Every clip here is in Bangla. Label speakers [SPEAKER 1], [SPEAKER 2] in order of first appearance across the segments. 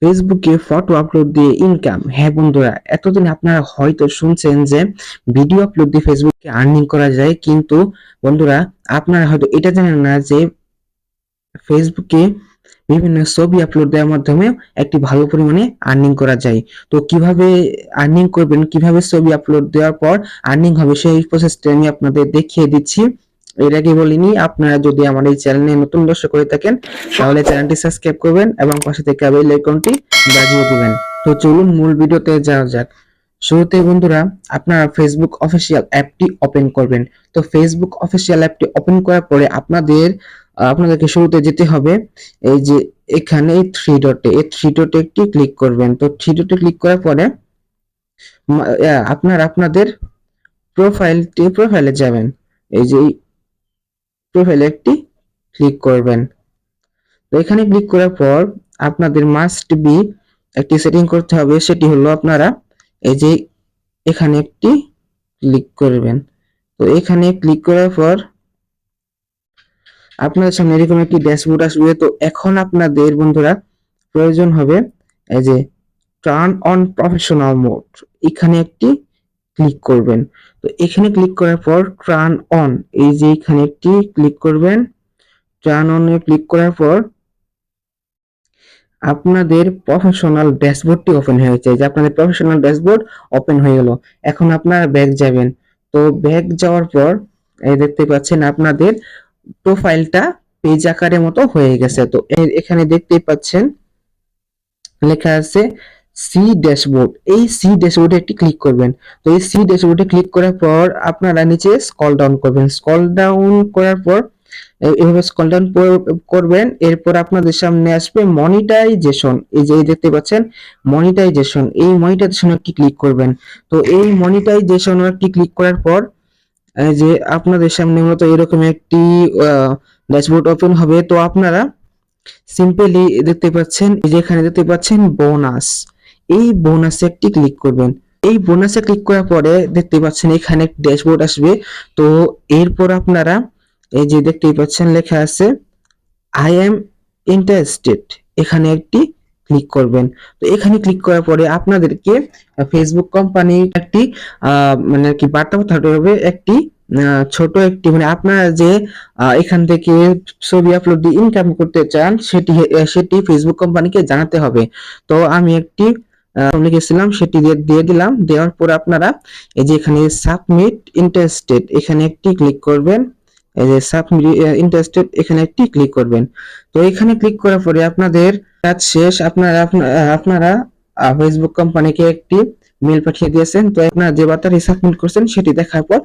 [SPEAKER 1] ফেসবুকে ফটো আপলোড দিয়ে ইনকাম। হ্যাঁ বন্ধুরা, এতদিন আপনারা হয়তো শুনছেন যে ভিডিও আপলোড দিয়ে ফেসবুকে আর্নিং করা যায়, কিন্তু বন্ধুরা আপনারা হয়তো এটা জানেন না যে ফেসবুকে বিভিন্ন ছবি আপলোড দেওয়ার মাধ্যমে একটি ভালো পরিমাণে আর্নিং করা যায়। তো কিভাবে আর্নিং করবেন, কিভাবে ছবি আপলোড দেওয়ার পর আর্নিং হবে, সেই প্রসেসটা আমি আপনাদের দেখিয়ে দিচ্ছি। এর আগে বলিনি, আপনারা যদি আমার এই চ্যানেলে নতুন দর্শক হয়ে থাকেন তাহলে চ্যানেলটি সাবস্ক্রাইব করবেন এবং পাশে থেকে বেল আইকনটি বাজিয়ে দিবেন। তো চলুন মূল ভিডিওতে যাওয়া যাক। শুরুতে বন্ধুরা, আপনারা ফেসবুক অফিসিয়াল অ্যাপটি ওপেন করবেন। তো ফেসবুক অফিসিয়াল অ্যাপটি ওপেন করার পরে আপনাদেরকে শুরুতে যেতে হবে এই যে এখানে এই থ্রি ডটে একটি ক্লিক করবেন। তো থ্রি ডটে ক্লিক করার পরে আপনাদের প্রোফাইলে যাবেন। এই যে প্রোফাইলে একটি ক্লিক করবেন। তো এখানে ক্লিক করার পর আপনাদের মাস্ট বি একটি সেটিং করতে হবে, সেটি হলো আপনারা এই যে এখানে একটি ক্লিক করবেন। তো এখানে ক্লিক করার পর আপনাদের সামনে এরকম একটি ড্যাশবোর্ড আসবে। তো এখন আপনাদের বন্ধুরা প্রয়োজন হবে এই যে টার্ন অন প্রফেশনাল মোড, এখানে একটি ক্লিক করবেন। তো এখানে ক্লিক করার পর টার্ন অন, এই যে এখানে একটি ক্লিক করবেন। টার্ন অন এ ক্লিক করার পর আপনাদের প্রফেশনাল ড্যাশবোর্ডটি ওপেন হয়ে যায়, যে আপনাদের প্রফেশনাল ড্যাশবোর্ড ওপেন হয়ে গেল। এখন আপনারা ব্যাক যাবেন। তো ব্যাক যাওয়ার পর এই দেখতে পাচ্ছেন আপনাদের প্রোফাইলটা পেজ আকারের মতো হয়ে গেছে। তো এখানে দেখতেই পাচ্ছেন লেখা আছে সি ড্যাশবোর্ড। এই সি ড্যাশবোর্ডে একটি ক্লিক করবেন। তো এই সি ড্যাশবোর্ডে ক্লিক করার পর আপনারা নিচে স্ক্রল ডাউন করবেন। স্ক্রল ডাউন করার পর এভাবে স্ক্রল ডাউন করবেন। এরপর আপনাদের সামনে আসবে মনিটাইজেশন। এই যে দেখতে পাচ্ছেন মনিটাইজেশন, এই মনিটাইজেশন একটি ক্লিক করবেন। তো এই মনিটাইজেশন একটি ক্লিক করার পর এই যে আপনাদের সামনে মতো এরকম একটি ড্যাশবোর্ড ওপেন হবে। তো আপনারা সিম্পলি দেখতে পাচ্ছেন, এই যে এখানে দেখতে পাচ্ছেন বোনাস, এই বোনাসে একটি ক্লিক করবেন। এই বোনাসে ক্লিক করার পরে দেখতে পাচ্ছেন এখানে একটি ড্যাশবোর্ড আসবে। তো এরপর আপনারা এই যে দেখতেই পাচ্ছেন লেখা আছে আই এম ইন্টারেস্টেড, এখানে একটি ক্লিক করবেন। তো এখানে ক্লিক করার পরে আপনাদেরকে ফেসবুক কোম্পানি একটি মানে আর কি বার্তা পাঠাতে হবে, একটি ছোট একটি মানে আপনারা যে এখান থেকে ছবি আপলোড দিয়ে ইনকাম করতে চান সেটি ফেসবুক কোম্পানিকে জানাতে হবে। তো আমি একটি লিখেছিলাম, সেটি দিয়ে দিলাম। দেওয়ার পর আপনারা এই যে এখানে সাবমিট ইন্টারেস্টেড, এখানে একটি ক্লিক করবেন। এই যে সাবমিট ইন্টারেস্টেড, এখানে একটি ক্লিক করবেন। তো এখানে ক্লিক করার পরে আপনাদের কাজ শেষ। আপনারা ফেসবুক কোম্পানিকে একটি মেল পাঠিয়ে দিয়েছেন। তো আপনারা যে বার্তাটি সাবমিট করছেন সেটি দেখার পর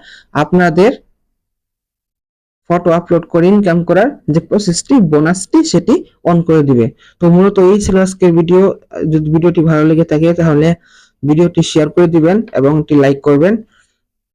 [SPEAKER 1] আপনাদের ফটো আপলোড করে ইনকাম করার যে প্রসেসটি, বোনাসটি, সেটি অন করে দিবে। তো মূলত এই ছিল আজকের ভিডিও। যদি ভিডিওটি ভালো লেগে থাকে তাহলে ভিডিওটি শেয়ার করে দিবেন এবং একটি লাইক করবেন।